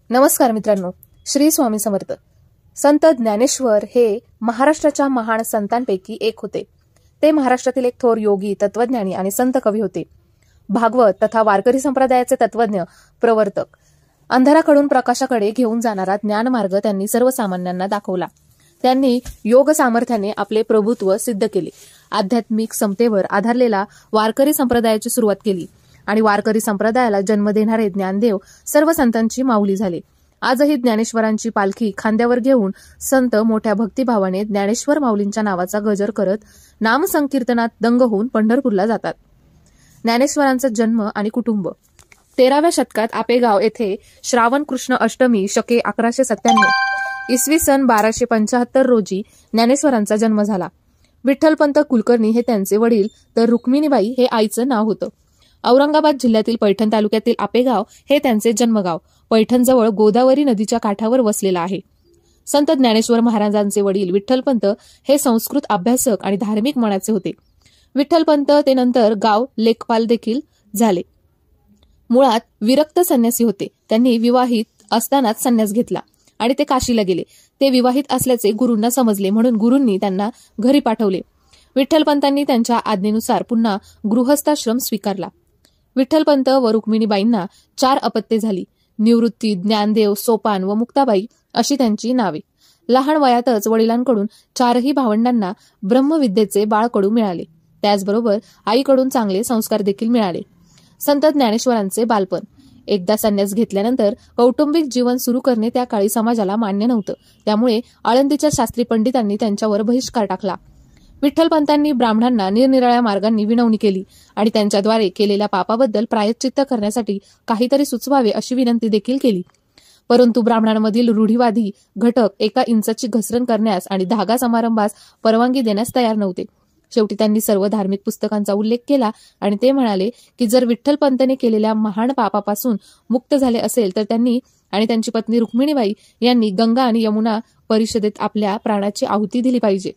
नमस्कार मित्रांनो, श्री स्वामी समर्थ. संत ज्ञानेश्वर हे महाराष्ट्राच्या महान संतांपैकी एक होते. ते महाराष्ट्रातील एक थोर योगी, तत्वज्ञानी आणि संत कवी होते. भागवत तथा वारकरी संप्रदायाचे तत्वज्ञ, प्रवर्तक. अंधाराकडून प्रकाशाकडे घेऊन जाणारा ज्ञानमार्ग त्यांनी सर्वसामान्यांना दाखवला. त्यांनी योग सामर्थ्याने आपले प्रभुत्व सिद्ध केले. आध्यात्मिक समतेवर आधारलेला वारकरी संप्रदायाची सुरुवात केली आणि वारकरी संप्रदायाला जन्म देणारे ज्ञानदेव सर्व संतांची माऊली झाले. आजही ज्ञानेश्वरांची पालखी खांद्यावर घेऊन संत मोठ्या भक्तिभावाने ज्ञानेश्वर माऊलींच्या नावाचा गजर करत नामसंकीर्तनात दंग होऊन पंढरपूरला जातात. ज्ञानेश्वरांचा जन्म आणि कुटुंब. 13व्या शतकात आपेगाव येथे श्रावण कृष्ण अष्टमी शके 1197 इसवी सन 1275 रोजी ज्ञानेश्वरांचा जन्म झाला. विठ्ठलपंत कुलकर्णी हे त्यांचे वडील तर रुक्मिणीबाई हे आईचं नाव होतं. औरंगाबाद जिल्ह्यातील पैठण तालुक्यातील आपेगाव हे त्यांचे जन्मगाव पैठणजवळ गोदावरी नदीच्या काठावर वसलेला आहे. संत ज्ञानेश्वर महाराजांचे वडील विठ्ठलपंत हे संस्कृत अभ्यासक आणि धार्मिक मनाचे होते. विठ्ठलपंत ते नंतर गाव लेखपाल देखील झाले. मुळात विरक्त संन्यासी होते. त्यांनी विवाहित असतानाच संन्यास घेतला आणि ते काशीला गेले. ते विवाहित असल्याचे गुरूंना समजले, म्हणून गुरूंनी त्यांना घरी पाठवले. विठ्ठलपंतांनी त्यांच्या आज्ञेनुसार पुन्हा गृहस्थाश्रम स्वीकारला. विठ्ठलपंत व रुक्मिणीबाईंना 4 अपत्ये झाली. निवृत्ती, ज्ञानदेव, सोपान व मुक्ताबाई अशी त्यांची नावे. लहान वयातच वडिलांकडून 4ही भावंडांना ब्रह्मविद्येचे बाळकडू मिळाले. त्याचबरोबर आईकडून चांगले संस्कार देखील मिळाले. संत ज्ञानेश्वरांचे बालपण. एकदा संन्यास घेतल्यानंतर कौटुंबिक जीवन सुरू करणे त्या काळी समाजाला मान्य नव्हतं. त्यामुळे आळंदीच्या शास्त्री पंडितांनी त्यांच्यावर बहिष्कार टाकला. विठ्ठलपंतांनी ब्राह्मणांना निरनिराळ्या मार्गांनी विनवणी केली आणि त्यांच्याद्वारे केलेल्या पापाबद्दल प्रायश्चित्त करण्यासाठी काहीतरी सुचवावे अशी विनंती देखील केली. परंतु ब्राह्मणांमधील रूढीवादी घटक 1 इंचाची घसरण करण्यास आणि धागा समारंभास परवानगी देण्यास तयार नव्हते. शेवटी त्यांनी सर्व धार्मिक पुस्तकांचा उल्लेख केला आणि ते म्हणाले की जर विठ्ठलपंतांनी केलेल्या महान पापापासून मुक्त झाले असेल तर त्यांनी आणि त्यांची पत्नी रुक्मिणीबाई यांनी गंगा आणि यमुना परिषदेत आपल्या प्राणाची आहुती दिली पाहिजे.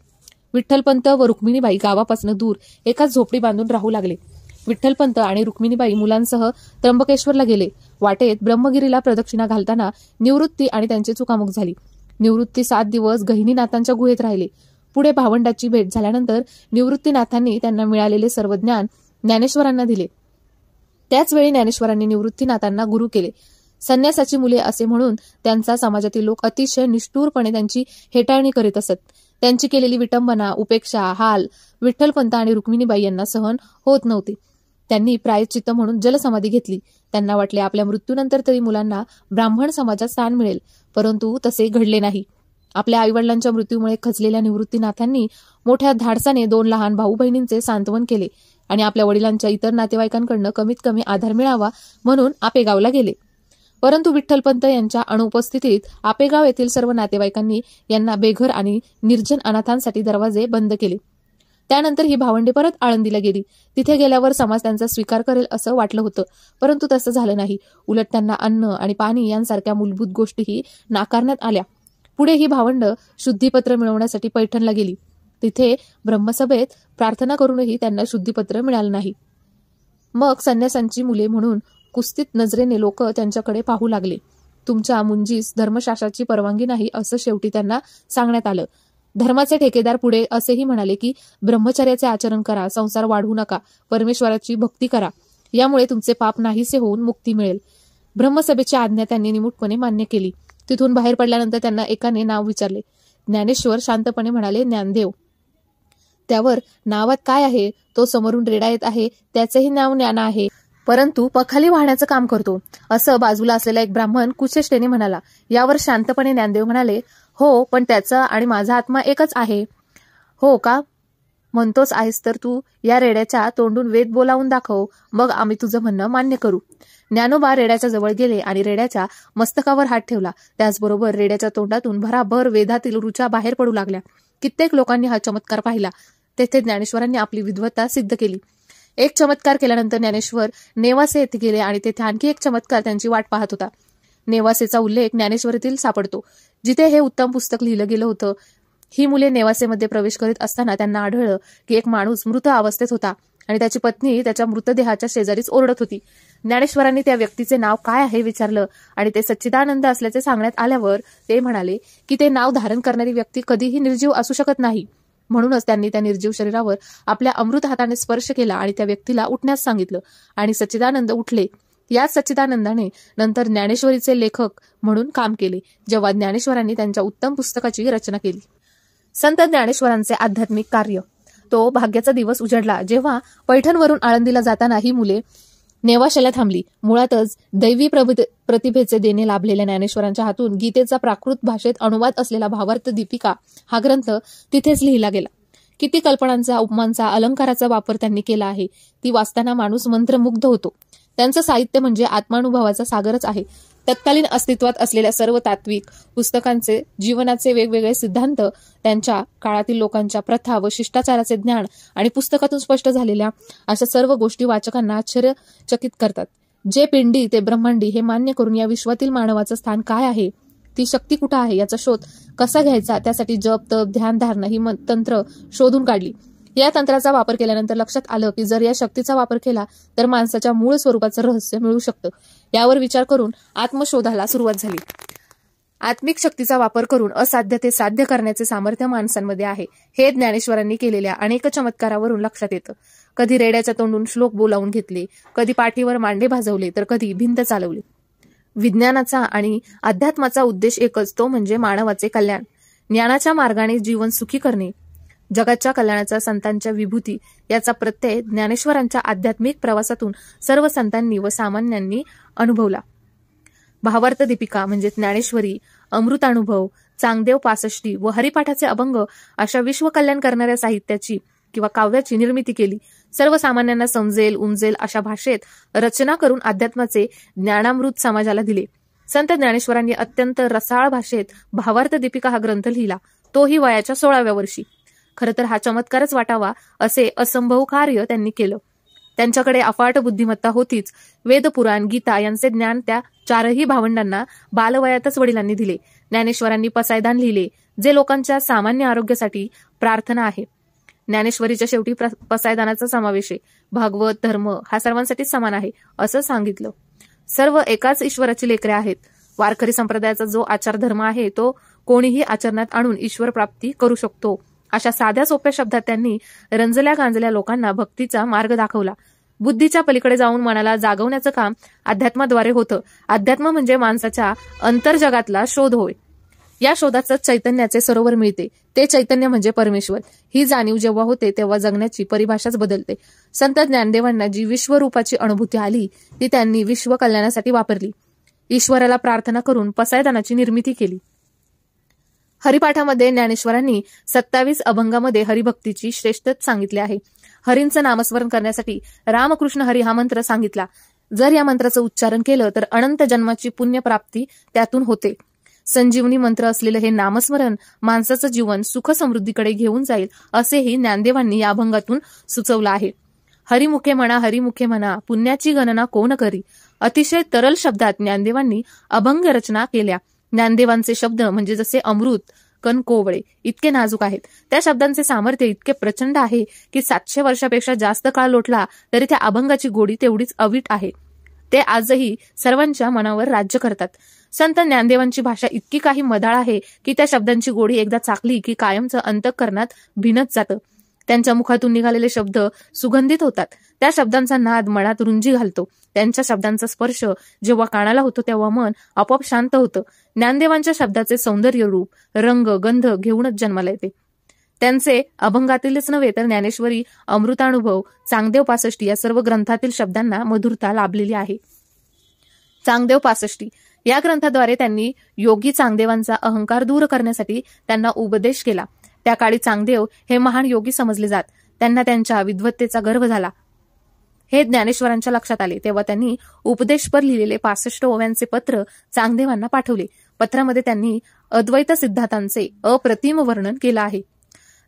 विठ्ठलपंत व रुक्मिणीबाई गावापासून दूर एकाच झोपडी बांधून राहू लागले. विठ्ठलपंत आणि रुक्मिणीबाई मुलांसह त्र्यंबकेश्वरला गेले. वाटेत ब्रह्मगिरीला प्रदक्षिणा घालताना निवृत्ती आणि त्यांची चुकामुक झाली. निवृत्ती 7 दिवस गहिनीनाथांच्या गुहेत राहिले. पुढे भावंडाची भेट झाल्यानंतर निवृत्तीनाथांनी त्यांना मिळालेले सर्व ज्ञान ज्ञानेश्वरांना दिले. त्याचवेळी ज्ञानेश्वरांनी निवृत्तीनाथांना गुरु केले. संन्यासाची मुले असे म्हणून त्यांचा समाजातील लोक अतिशय निष्ठुरपणे त्यांची हेटाळणी करीत असत. त्यांची केलेली विटंबना, उपेक्षा, हाल विठ्ठलपंत आणि रुक्मिणीबाई यांना सहन होत नव्हते. त्यांनी प्रायश्चित्त म्हणून जलसमाधी घेतली. त्यांना वाटले आपल्या मृत्यूनंतर तरी मुलांना ब्राह्मण समाजात स्थान मिळेल, परंतु तसे घडले नाही. आपल्या आईवडिलांच्या मृत्यूमुळे खचलेल्या निवृत्तीनाथांनी मोठ्या धाडसाने 2 लहान भाऊ बहिणींचे सांत्वन केले आणि आपल्या वडिलांच्या इतर नातेवाईकांकडून कमीत कमी आधार मिळावा म्हणून आपेगावला गेले. परंतु विठ्ठलपंत यांच्या अनुपस्थितीत आपेगाव येथील सर्व नातेवाईकांनी यांना बेघर आणि निर्जन अनाथांसाठी दरवाजे बंद केले. त्यानंतर ही भावंडे परत आळंदीला गेली. तिथे गेल्यावर समाज त्यांचा स्वीकार करेल असं वाटलं होतं, परंतु तसं झालं नाही. उलट त्यांना अन्न आणि पाणी यांसारख्या मूलभूत गोष्टीही नाकारण्यात आल्या. पुढे ही भावंड शुद्धीपत्र मिळवण्यासाठी पैठणला गेली. तिथे ब्रह्मसभेत प्रार्थना करूनही त्यांना शुद्धीपत्र मिळालं नाही. मग संन्यासांची मुले म्हणून कुस्तीत नजरेने लोक त्यांच्याकडे पाहू लागले. तुमच्या मुंजीस धर्मशास्त्राची परवानगी नाही असं शेवटी त्यांना सांगण्यात आलं. धर्माचे ठेकेदार पुढे असेही म्हणाले की ब्रह्मचर्याचे आचरण करा, संसार वाढवू नका, परमेश्वराची भक्ती करा, यामुळे तुमचे पाप नाहीसे होऊन मुक्ती मिळेल. ब्रह्मसभेची आज्ञा त्यांनी निमूटपणे मान्य केली. तिथून बाहेर पडल्यानंतर त्यांना एकाने नाव विचारले. ज्ञानेश्वर शांतपणे म्हणाले, ज्ञानदेव. त्यावर नावात काय आहे? तो समोरून रेडा येत आहे, त्याचेही नाव ज्ञान आहे, परंतु पखाली वाहण्याचं काम करतो, असं बाजूला असलेला एक ब्राह्मण कुचेष्टेने म्हणाला. यावर शांतपणे ज्ञानदेव म्हणाले, हो, पण त्याचा आणि माझा आत्मा एकच आहे. हो का? म्हणतोच आहेस तर तू या रेड्याच्या तोंडून वेद बोलावून दाखव, मग आम्ही तुझं म्हणणं मान्य करू. ज्ञानोबा रेड्याच्या जवळ गेले आणि रेड्याच्या मस्तकावर हात ठेवला. त्याचबरोबर रेड्याच्या तोंडातून भराभर वेदातील रुचा बाहेर पडू लागल्या. कित्येक लोकांनी हा चमत्कार पाहिला. तेथे ज्ञानेश्वरांनी आपली विद्वत्ता सिद्ध केली. एक चमत्कार केल्यानंतर ज्ञानेश्वर नेवासे येथे गेले आणि तेथे आणखी एक चमत्कार त्यांची वाट पाहत होता. नेवासेचा उल्लेख ज्ञानेश्वरीतील सापडतो, जिथे हे उत्तम पुस्तक लिहिलं गेलं होतं. ही मुले नेवासेमध्ये प्रवेश करीत असताना त्यांना आढळलं की एक माणूस मृत अवस्थेत होता आणि त्याची पत्नी त्याच्या मृतदेहाच्या शेजारीच ओरडत होती. ज्ञानेश्वरांनी त्या व्यक्तीचे नाव काय आहे विचारलं आणि ते सच्चिदानंद असल्याचे सांगण्यात आल्यावर ते म्हणाले की ते नाव धारण करणारी व्यक्ती कधीही निर्जीव असू शकत नाही. म्हणूनच त्यांनी त्या निर्जीव शरीरावर आपल्या अमृत हाताने स्पर्श केला आणि त्या व्यक्तीला उठण्यास सांगितलं आणि सच्चिदानंद उठले. याच सच्चिदानंदाने नंतर ज्ञानेश्वरीचे लेखक म्हणून काम केले, जेव्हा ज्ञानेश्वरांनी त्यांच्या उत्तम पुस्तकाची रचना केली. संत ज्ञानेश्वरांचे आध्यात्मिक कार्य. तो भाग्याचा दिवस उजडला जेव्हा पैठणवरून आळंदीला जाताना ही मुले नेवाशाला थांबली. मुळातच दैवी प्रतिभेचे देणे लाभलेल्या ज्ञानेश्वरांच्या हातून गीतेचा प्राकृत भाषेत अनुवाद असलेला भावार्थ दीपिका हा ग्रंथ तिथेच लिहिला गेला. किती कल्पनांचा, उपमांचा, अलंकाराचा वापर त्यांनी केला आहे. ती वाचताना माणूस मंत्रमुग्ध होतो. त्यांचं साहित्य म्हणजे आत्मानुभवाचा सागरच आहे. तत्कालीन अस्तित्वात असलेल्या सर्व तात्विक पुस्तकांचे जीवनाचे वेगवेगळे सिद्धांत, त्यांच्या काळातील लोकांच्या प्रथा व शिष्टाचाराचे ज्ञान आणि पुस्तकातून स्पष्ट झालेल्या अशा सर्व गोष्टी वाचकांना आश्चर्यचकित करतात. जे पिंडी ते ब्रह्मांडी हे मान्य करून या विश्वातील मानवाचं स्थान काय आहे, ती शक्ती कुठं आहे याचा शोध कसा घ्यायचा, त्यासाठी जप, तप, ध्यान, धारणा ही तंत्र शोधून काढली. या तंत्राचा वापर केल्यानंतर लक्षात आलं की जर या शक्तीचा वापर केला तर माणसाच्या मूळ स्वरूपाचं रहस्य मिळू शकतं. यावर विचार करून आत्मशोधाला सुरुवात झाली. आत्मिक शक्तीचा वापर करून असाध्य ते साध्य करण्याचे सामर्थ्य माणसांमध्ये आहे, हे ज्ञानेश्वरांनी केलेल्या अनेक चमत्कारावरून लक्षात येतं. कधी रेड्याच्या तोंडून श्लोक बोलावून घेतले, कधी पाठीवर मांडे भाजवले, तर कधी भिंत चालवली. विज्ञानाचा आणि अध्यात्माचा उद्देश एकच, तो म्हणजे मानवाचे कल्याण. ज्ञानाच्या मार्गाने जीवन सुखी करणे, जगाच्या कल्याणाचा संतांच्या विभूती याचा प्रत्यय ज्ञानेश्वरांच्या आध्यात्मिक प्रवासातून सर्व संतांनी व सामान्यांनी अनुभवला. भावार्थ दीपिका म्हणजे ज्ञानेश्वरी, अमृतानुभव, चांगदेव पासष्टी व हरिपाठाचे अभंग अशा विश्वकल्याण करणाऱ्या साहित्याची किंवा काव्याची निर्मिती केली. सर्वसामान्यांना समजेल उमजेल अशा भाषेत रचना करून अध्यात्माचे ज्ञानामृत समाजाला दिले. संत ज्ञानेश्वरांनी अत्यंत रसाळ भाषेत भावार्थ दीपिका हा ग्रंथ लिहिला, तोही वयाच्या 16व्या वर्षी. खरं तर हा चमत्कारच वाटावा असे असंभव कार्य त्यांनी केलं. त्यांच्याकडे अफाट बुद्धिमत्ता होतीच. वेद, पुराण, गीता यांचे ज्ञान त्या 4ही भावंडांना बालवयातच वडिलांनी दिले. ज्ञानेश्वरांनी पसायदान लिहिले, जे लोकांच्या सामान्य आरोग्यासाठी प्रार्थना आहे. ज्ञानेश्वरीच्या शेवटी पसायदानाचा समावेश आहे. भागवत, धर्म हा सर्वांसाठीच समान आहे असं सांगितलं. सर्व एकाच ईश्वराची लेकरे आहेत. वारकरी संप्रदायाचा जो आचार धर्म आहे तो कोणीही आचरणात आणून ईश्वर प्राप्ती करू शकतो. अशा साध्या सोप्या शब्दात त्यांनी रंजल्या गांजल्या लोकांना भक्तीचा मार्ग दाखवला. बुद्धीच्या पलीकडे जाऊन मनाला जागवण्याचं काम अध्यात्माद्वारे होतं. अध्यात्म म्हणजे माणसाच्या अंतर्जगातला शोध होय. या शोधाचं चैतन्याचे सरोवर मिळते. ते चैतन्य म्हणजे परमेश्वर. ही जाणीव जेव्हा होते तेव्हा जगण्याची परिभाषाच बदलते. संत ज्ञानदेवांना जी विश्वरूपाची अनुभूती आली ती त्यांनी विश्व कल्याणासाठी वापरली. ईश्वराला प्रार्थना करून पसायदानाची निर्मिती केली. हरिपाठामध्ये ज्ञानेश्वरांनी 27 अभंगामध्ये हरिभक्तीची श्रेष्ठता सांगितली आहे. हरींचं नामस्मरण करण्यासाठी रामकृष्ण हरी हा मंत्र सांगितला. जर या मंत्राचं उच्चारण केलं तर अनंत जन्माची पुण्यप्राप्ती त्यातून होते. संजीवनी मंत्र असलेलं हे नामस्मरण माणसाचं जीवन सुख समृद्धीकडे घेऊन जाईल असेही ज्ञानदेवांनी या अभंगातून सुचवलं आहे. हरिमुखे म्हणा, हरिमुखे म्हणा, पुण्याची गणना कोण करी. अतिशय तरल शब्दात ज्ञानदेवांनी अभंग रचना केल्या. ज्ञानदेवांचे शब्द म्हणजे जसे अमृत कण कोवळे इतके नाजूक आहेत. त्या शब्दांचे सामर्थ्य इतके प्रचंड आहे की 700 वर्षापेक्षा जास्त काळ लोटला तरी त्या अभंगाची गोडी तेवढीच अवीट आहे. ते आजही सर्वांच्या मनावर राज्य करतात. संत ज्ञानदेवांची भाषा इतकी काही मदाळ आहे की त्या शब्दांची गोडी एकदा चाकली की कायमचं अंतःकरणात भिनत जातं. त्यांच्या मुखातून निघालेले शब्द सुगंधित होतात. त्या शब्दांचा नाद मनात रुंजी घालतो. त्यांच्या शब्दांचा स्पर्श जेव्हा कानाला होतो तेव्हा मन आपोआप शांत होतं. ज्ञानदेवांच्या शब्दाचे सौंदर्य रूप, रंग, गंध घेऊनच जन्माला येते. त्यांचे अभंगातीलच नव्हे तर ज्ञानेश्वरी, अमृतानुभव, चांगदेव पासष्टी या सर्व ग्रंथातील शब्दांना मधुरता लाभलेली आहे. चांगदेव पासष्टी या ग्रंथाद्वारे त्यांनी योगी चांगदेवांचा अहंकार दूर करण्यासाठी त्यांना उपदेश केला. त्या काळी चांगदेव हे महान योगी समजले जात. त्यांना त्यांच्या विद्वत्तेचा गर्व झाला. हे ज्ञानेश्वरांच्या लक्षात आले तेव्हा त्यांनी उपदेशपर लिहिलेले 65 ओव्यांचे पत्र चांगदेवांना पाठवले. पत्रामध्ये त्यांनी अद्वैत सिद्धांतांचे अप्रतिम वर्णन केलं आहे.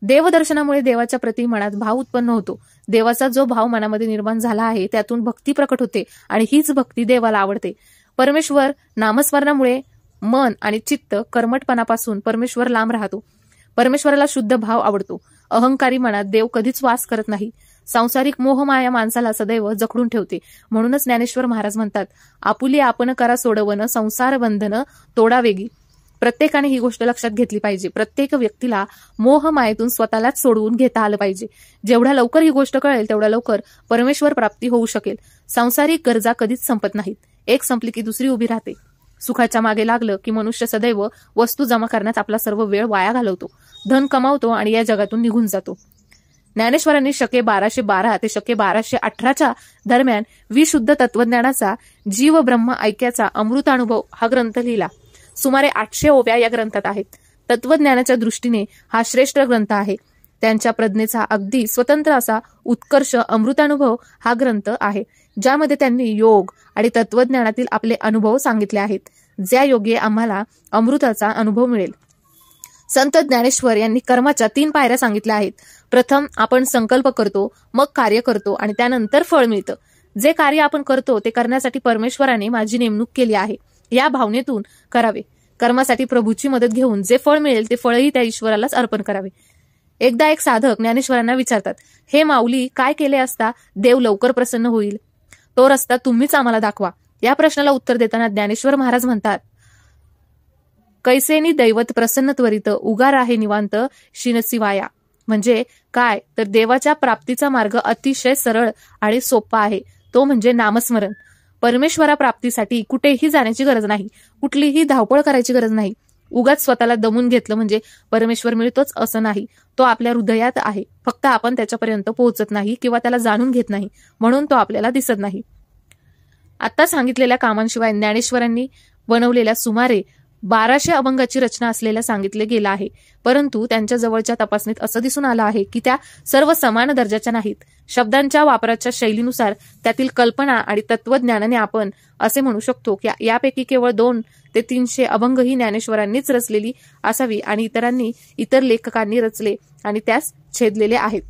देवदर्शनामुळे देवाच्या प्रति मनात भाव उत्पन्न होतो. देवाचा जो भाव मनामध्ये निर्माण झाला आहे त्यातून भक्ती प्रकट होते आणि हीच भक्ती देवाला आवडते. परमेश्वर नामस्मरणामुळे मन आणि चित्त कर्मटपणापासून परमेश्वर लांब राहतो. परमेश्वराला शुद्ध भाव आवडतो. अहंकारी मनात देव कधीच वास करत नाही. सांसारिक मोहमाया माणसाला सदैव जखडून ठेवते. म्हणूनच ज्ञानेश्वर महाराज म्हणतात, आपुली आपण करा सोडवणं, संसार बंधन तोडा वेगी. प्रत्येकाने ही गोष्ट लक्षात घेतली पाहिजे. प्रत्येक व्यक्तीला मोहमायेतून स्वतःलाच सोडवून घेता आलं पाहिजे. जेवढ्या लवकर ही गोष्ट कळेल तेवढ्या लवकर परमेश्वर प्राप्ती होऊ शकेल. सांसारिक गरजा कधीच संपत नाहीत. एक संपली की दुसरी उभी राहते. सुखाच्या मागे लागलं की मनुष्य सदैव वस्तू जमा करण्यात आपला सर्व वेळ वाया घालवतो, धन कमावतो आणि या जगातून निघून जातो. ज्ञानेश्वरांनी शके 1212 ते शके 1218च्या दरम्यान विशुद्ध तत्वज्ञानाचा जीव ब्रह्म ऐक्याचा अमृतानुभव हा ग्रंथ लिहिला. सुमारे 800 ओव्या या ग्रंथात आहेत. तत्वज्ञानाच्या दृष्टीने हा श्रेष्ठ ग्रंथ आहे. त्यांच्या प्रज्ञेचा अगदी स्वतंत्र असा उत्कर्ष अमृतानुभव हा ग्रंथ आहे, ज्यामध्ये त्यांनी योग आणि तत्वज्ञानातील आपले अनुभव सांगितले आहेत, ज्या योगे आम्हाला अमृताचा अनुभव मिळेल. संत ज्ञानेश्वर यांनी कर्माच्या 3 पायऱ्या सांगितल्या आहेत. प्रथम आपण संकल्प करतो, मग कार्य करतो आणि त्यानंतर फळ मिळतं. जे कार्य आपण करतो ते करण्यासाठी परमेश्वराने माझी नेमणूक केली आहे या भावनेतून करावे. कर्मासाठी प्रभूची मदत घेऊन जे फळ मिळेल ते फळही त्या ईश्वरालाच अर्पण करावे. एकदा एक साधक ज्ञानेश्वरांना विचारतात, हे माऊली, काय केले असता देव लवकर प्रसन्न होईल? तो रस्ता तुम्हीच आम्हाला दाखवा. या प्रश्नाला उत्तर देताना ज्ञानेश्वर महाराज म्हणतात, कैसेनी दैवत प्रसन्न त्वरित उगार आहे निवांत शिनसिवाया. म्हणजे काय तर देवाच्या प्राप्तीचा मार्ग अतिशय सरळ आणि सोपा आहे, तो म्हणजे नामस्मरण. परमेश्वरा प्राप्तीसाठी कुठेही जाण्याची गरज नाही, कुठलीही धावपळ करायची गरज नाही. उगाच स्वतःला दमून घेतलं म्हणजे परमेश्वर मिळतोच असं नाही. तो आपल्या हृदयात आहे, फक्त आपण त्याच्यापर्यंत पोहोचत नाही किंवा त्याला जाणून घेत नाही, म्हणून तो आपल्याला दिसत नाही. आता सांगितलेल्या कामांशिवाय ज्ञानेश्वरांनी बनवलेल्या सुमारे 1200 अभंगाची रचना असलेल्या सांगितले गेलं आहे. परंतु त्यांच्या जवळच्या तपासणीत असं दिसून आलं आहे की त्या सर्व समान दर्जाच्या नाहीत. शब्दांच्या वापराच्या शैलीनुसार त्यातील कल्पना आणि तत्वज्ञानाने आपण असे म्हणू शकतो की यापैकी केवळ 200 ते 300 अभंग ही ज्ञानेश्वरांनीच रचलेली असावी आणि इतर लेखकांनी रचले आणि त्यास छेदलेले आहेत.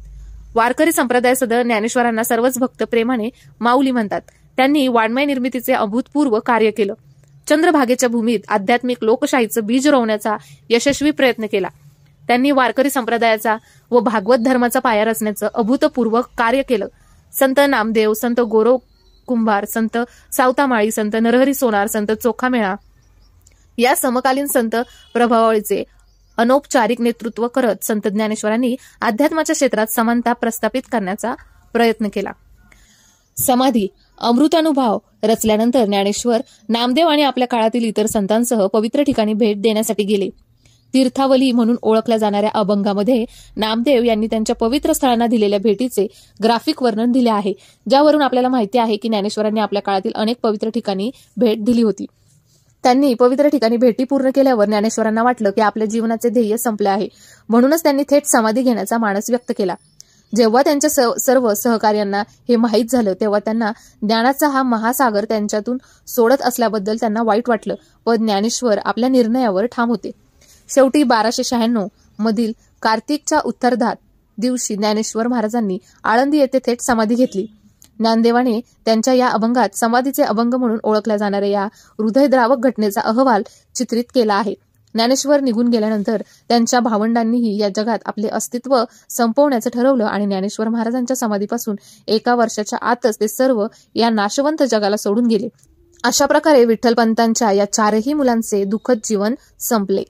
वारकरी संप्रदायासह ज्ञानेश्वरांना सर्वच भक्त प्रेमाने माऊली म्हणतात. त्यांनी वाङ्मय निर्मितीचे अभूतपूर्व कार्य केलं. चंद्रभागेच्या भूमीत आध्यात्मिक लोकशाहीचं बीज रोवण्याचा यशस्वी प्रयत्न केला. त्यांनी वारकरी संप्रदायाचा व भागवत धर्माचा पाया रचण्याचं अभूतपूर्व कार्य केलं. संत नामदेव, संत गोरो कुंभार, संत सावतामाळी, संत नरहरी सोनार, संत चोखामेळा या समकालीन संत प्रभावळीचे अनौपचारिक नेतृत्व करत संत ज्ञानेश्वरांनी अध्यात्माच्या क्षेत्रात समानता प्रस्थापित करण्याचा प्रयत्न केला. समाधी अमृतानुभव रचल्यानंतर ज्ञानेश्वर नामदेव आणि आपल्या काळातील इतर संतांसह पवित्र ठिकाणी भेट देण्यासाठी गेले. तीर्थावली म्हणून ओळखल्या जाणाऱ्या अभंगामध्ये नामदेव यांनी त्यांच्या पवित्र स्थळांना दिलेल्या भेटीचे ग्राफिक वर्णन दिले आहे, ज्यावरून आपल्याला माहिती आहे की ज्ञानेश्वरांनी आपल्या काळातील अनेक पवित्र ठिकाणी भेट दिली होती. त्यांनी पवित्र ठिकाणी भेटी पूर्ण केल्यावर ज्ञानेश्वरांना वाटलं की आपल्या जीवनाचे ध्येय संपले आहे, म्हणूनच त्यांनी थेट समाधी घेण्याचा मानस व्यक्त केला. जेव्हा त्यांच्या सर्व सहकार्यांना हे माहीत झालं तेव्हा त्यांना ज्ञानाचा हा महासागर त्यांच्यातून सोडत असल्याबद्दल त्यांना वाईट वाटलं, पण ज्ञानेश्वर आपल्या निर्णयावर ठाम होते. शेवटी 1296 मधील कार्तिकच्या उत्तरार्धात दिवशी ज्ञानेश्वर महाराजांनी आळंदी येथे थेट समाधी घेतली. ज्ञानदेवाने त्यांच्या या अभंगात समाधीचे अभंग म्हणून ओळखल्या जाणाऱ्या या हृदयद्रावक घटनेचा अहवाल चित्रित केला आहे. ज्ञानेश्वर निघून गेल्यानंतर त्यांच्या भावंडांनीही या जगात आपले अस्तित्व संपवण्याचं ठरवलं आणि ज्ञानेश्वर महाराजांच्या समाधीपासून 1 वर्षाच्या आतच ते सर्व या नाशवंत जगाला सोडून गेले. अशा प्रकारे विठ्ठलपंतांच्या या 4ही मुलांचे दुःखद जीवन संपले.